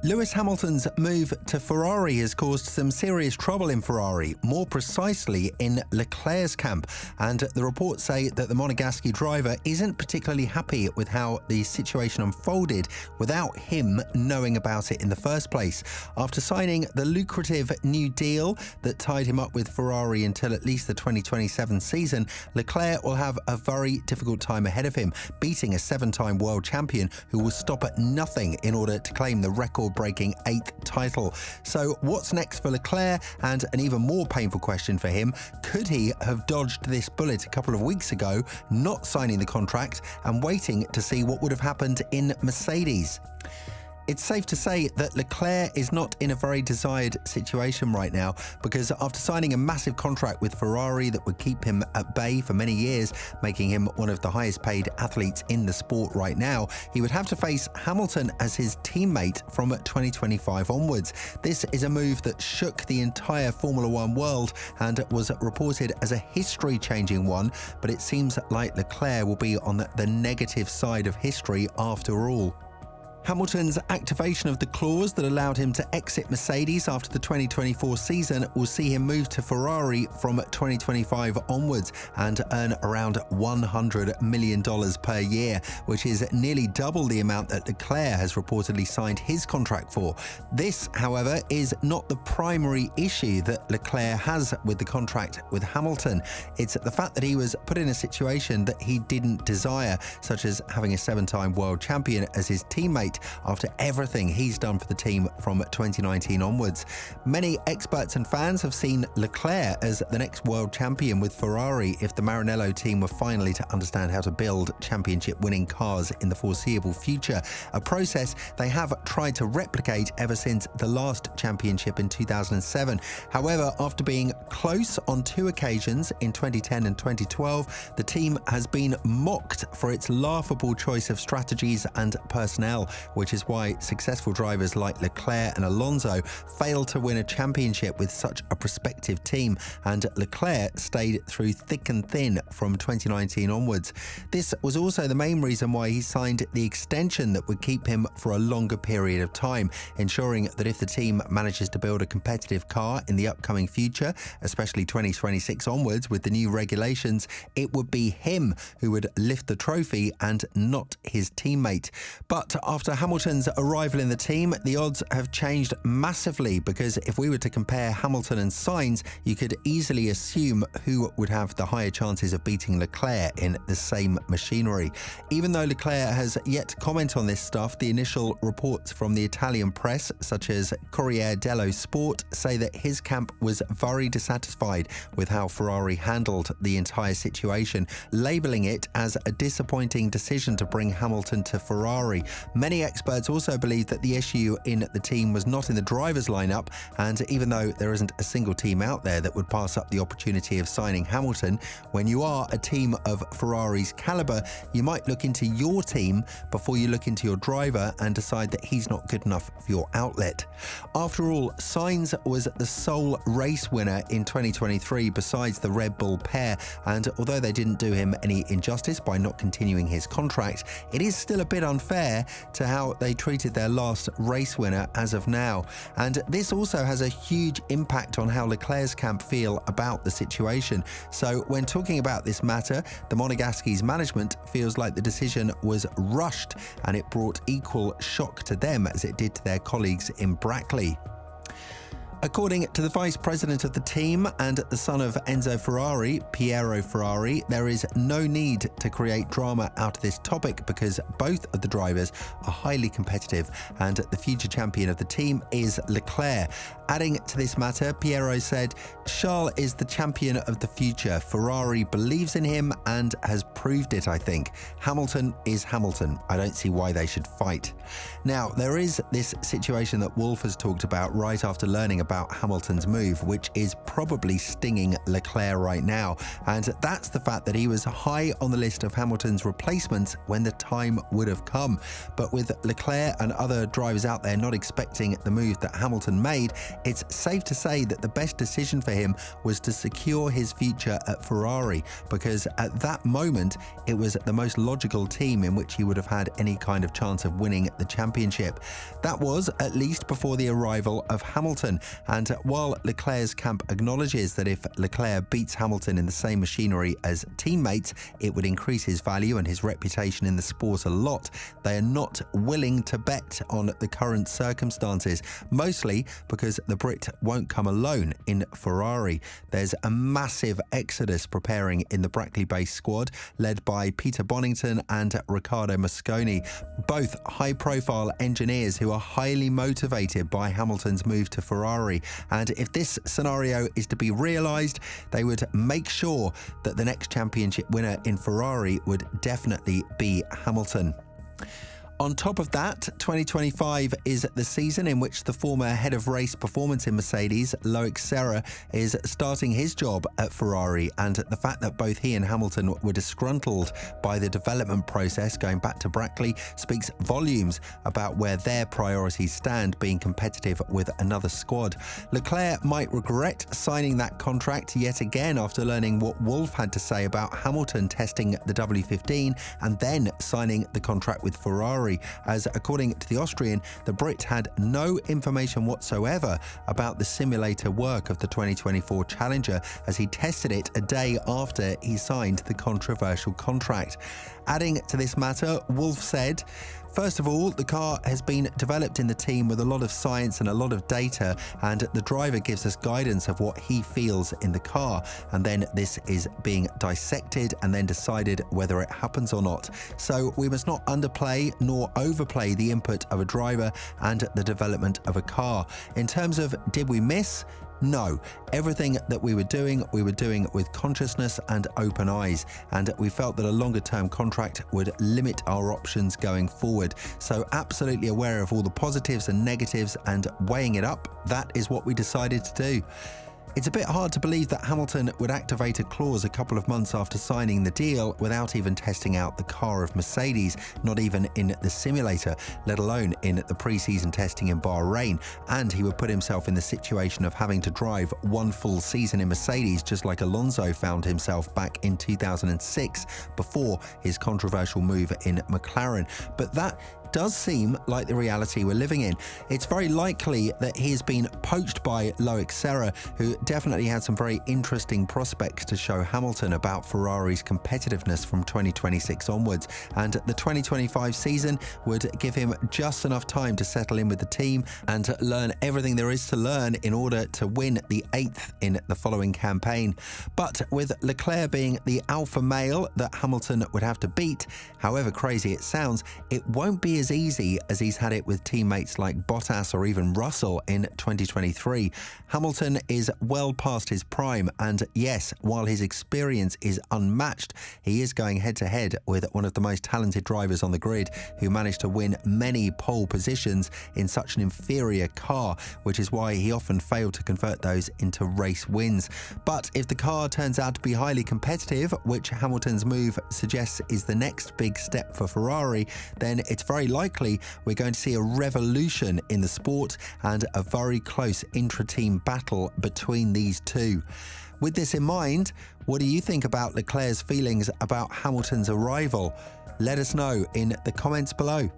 Lewis Hamilton's move to Ferrari has caused some serious trouble in Ferrari, more precisely in Leclerc's camp, and the reports say that the Monegasque driver isn't particularly happy with how the situation unfolded without him knowing about it in the first place. After signing the lucrative new deal that tied him up with Ferrari until at least the 2027 season, Leclerc will have a very difficult time ahead of him, beating a seven-time world champion who will stop at nothing in order to claim the record-breaking 8th title. So what's next for Leclerc? And an even more painful question for him, could he have dodged this bullet a couple of weeks ago, not signing the contract and waiting to see what would have happened in Mercedes? It's safe to say that Leclerc is not in a very desired situation right now, because after signing a massive contract with Ferrari that would keep him at bay for many years, making him one of the highest paid athletes in the sport right now, he would have to face Hamilton as his teammate from 2025 onwards. This is a move that shook the entire Formula One world and was reported as a history-changing one, but it seems like Leclerc will be on the negative side of history after all. Hamilton's activation of the clause that allowed him to exit Mercedes after the 2024 season will see him move to Ferrari from 2025 onwards and earn around $100 million per year, which is nearly double the amount that Leclerc has reportedly signed his contract for. This, however, is not the primary issue that Leclerc has with the contract with Hamilton. It's the fact that he was put in a situation that he didn't desire, such as having a seven-time world champion as his teammate after everything he's done for the team from 2019 onwards. Many experts and fans have seen Leclerc as the next world champion with Ferrari if the Maranello team were finally to understand how to build championship-winning cars in the foreseeable future, a process they have tried to replicate ever since the last championship in 2007. However, after being close on two occasions in 2010 and 2012, the team has been mocked for its laughable choice of strategies and personnel, which is why successful drivers like Leclerc and Alonso failed to win a championship with such a prospective team, and Leclerc stayed through thick and thin from 2019 onwards. This was also the main reason why he signed the extension that would keep him for a longer period of time, ensuring that if the team manages to build a competitive car in the upcoming future, especially 2026 onwards with the new regulations, it would be him who would lift the trophy and not his teammate. But after Hamilton's arrival in the team, the odds have changed massively, because if we were to compare Hamilton and Sainz, you could easily assume who would have the higher chances of beating Leclerc in the same machinery. Even though Leclerc has yet to comment on this stuff, the initial reports from the Italian press, such as Corriere dello Sport, say that his camp was very dissatisfied with how Ferrari handled the entire situation, labelling it as a disappointing decision to bring Hamilton to Ferrari. Many experts also believe that the issue in the team was not in the driver's lineup, and even though there isn't a single team out there that would pass up the opportunity of signing Hamilton, when you are a team of Ferrari's caliber, you might look into your team before you look into your driver and decide that he's not good enough for your outlet. After all, Sainz was the sole race winner in 2023 besides the Red Bull pair, and although they didn't do him any injustice by not continuing his contract, it is still a bit unfair to how they treated their last race winner as of now. And this also has a huge impact on how Leclerc's camp feel about the situation. So when talking about this matter, the Monegasque's management feels like the decision was rushed and it brought equal shock to them as it did to their colleagues in Brackley. According to the vice president of the team and the son of Enzo Ferrari, Piero Ferrari, there is no need to create drama out of this topic because both of the drivers are highly competitive and the future champion of the team is Leclerc. Adding to this matter, Piero said, "Charles is the champion of the future. Ferrari believes in him and has proved it, I think. Hamilton is Hamilton. I don't see why they should fight." Now, there is this situation that Wolff has talked about right after learning about about Hamilton's move, which is probably stinging Leclerc right now, and that's the fact that he was high on the list of Hamilton's replacements when the time would have come. But with Leclerc and other drivers out there not expecting the move that Hamilton made, it's safe to say that the best decision for him was to secure his future at Ferrari, because at that moment it was the most logical team in which he would have had any kind of chance of winning the championship. That was at least before the arrival of Hamilton, and while Leclerc's camp acknowledges that if Leclerc beats Hamilton in the same machinery as teammates, it would increase his value and his reputation in the sport a lot, they are not willing to bet on the current circumstances, mostly because the Brit won't come alone in Ferrari. There's a massive exodus preparing in the Brackley-based squad, led by Peter Bonington and Riccardo Mosconi, both high-profile engineers who are highly motivated by Hamilton's move to Ferrari. And if this scenario is to be realised, they would make sure that the next championship winner in Ferrari would definitely be Hamilton. On top of that, 2025 is the season in which the former head of race performance in Mercedes, Leclerc, is starting his job at Ferrari, and the fact that both he and Hamilton were disgruntled by the development process going back to Brackley speaks volumes about where their priorities stand, being competitive with another squad. Leclerc might regret signing that contract yet again after learning what Wolff had to say about Hamilton testing the W15 and then signing the contract with Ferrari, as according to the Austrian, the Brit had no information whatsoever about the simulator work of the 2024 Challenger, as he tested it a day after he signed the controversial contract. Adding to this matter, Wolff said, "First of all, the car has been developed in the team with a lot of science and a lot of data, and the driver gives us guidance of what he feels in the car, and then this is being dissected and then decided whether it happens or not. So we must not underplay nor overplay the input of a driver and the development of a car. In terms of did we miss? No, everything that we were doing with consciousness and open eyes, and we felt that a longer-term contract would limit our options going forward. So absolutely aware of all the positives and negatives and weighing it up, that is what we decided to do." It's a bit hard to believe that Hamilton would activate a clause a couple of months after signing the deal without even testing out the car of Mercedes, not even in the simulator, let alone in the pre-season testing in Bahrain, and he would put himself in the situation of having to drive one full season in Mercedes, just like Alonso found himself back in 2006 before his controversial move in McLaren. But that does seem like the reality we're living in. It's very likely that he's been poached by Leclerc, who definitely had some very interesting prospects to show Hamilton about Ferrari's competitiveness from 2026 onwards, and the 2025 season would give him just enough time to settle in with the team and to learn everything there is to learn in order to win the 8th in the following campaign. But with Leclerc being the alpha male that Hamilton would have to beat, however crazy it sounds, it won't be as easy as he's had it with teammates like Bottas or even Russell in 2023. Hamilton is well past his prime, and yes, while his experience is unmatched, he is going head-to-head with one of the most talented drivers on the grid, who managed to win many pole positions in such an inferior car, which is why he often failed to convert those into race wins. But if the car turns out to be highly competitive, which Hamilton's move suggests is the next big step for Ferrari, then it's very likely we're going to see a revolution in the sport and a very close intra-team battle between these two. With this in mind, what do you think about Leclerc's feelings about Hamilton's arrival? Let us know in the comments below.